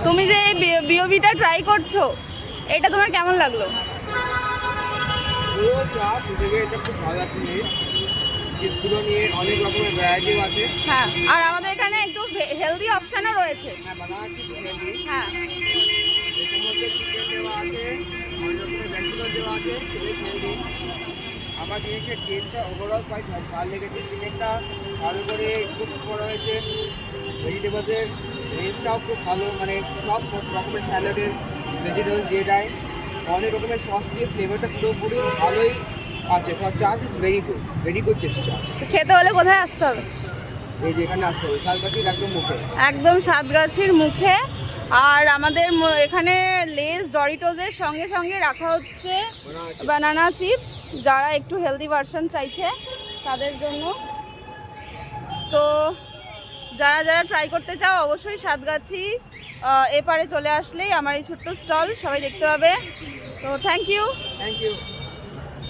তুমি যে বিওবিটা ট্রাই করছো, এটা তোমার কেমন লাগলো? পুরো চা দুটোকে এটা খুব ভালো লাগছে জিনিস। চিপসগুলো নিয়ে অনেক রকমের ভ্যারাইটিও আছে। হ্যাঁ, আর আমাদের এখানে একটু হেলদি অপশানও রয়েছে। হ্যাঁ, বানানা চিপস হেলদি। হ্যাঁ, এটার মধ্যে চিকেন দেওয়া আছে, অনেক রকমের ভেজিটেবল দেওয়া আছে, বেশ হেলদি। আমার জিনিসের টেস্টটা ওভারঅল প্রায় ভালো লেগেছে। চিকেনটা ভালো করে কুক করা হয়েছে, ভেজিটেবলসের রেঞ্জটাও খুব ভালো, মানে সব রকমের স্যালাডের ভেজিটেবল দিয়ে দেয়, অনেক রকমের সস দিয়ে ফ্লেভারটা পুরোপুরি ভালোই আছে। For charge is very good chips চা। খেতে হলে কোথায় আসতে হবে? এই যেখানে আসতে হবে শালবাটির একদম মুখে। একদম সাতগাছির মুখে। আর আমাদের এখানে লেস ডরিটোজের সঙ্গে সঙ্গে রাখা হচ্ছে বানানা চিপস, যারা একটু হেলদি ভার্সন চাইছে তাদের জন্য। তো যারা যারা ট্রাই করতে চাও অবশ্যই সাতগাছি এপারে চলে আসলেই আমার এই ছোট্ট স্টল সবাই দেখতে পাবে। তো থ্যাংক ইউ। Thank you.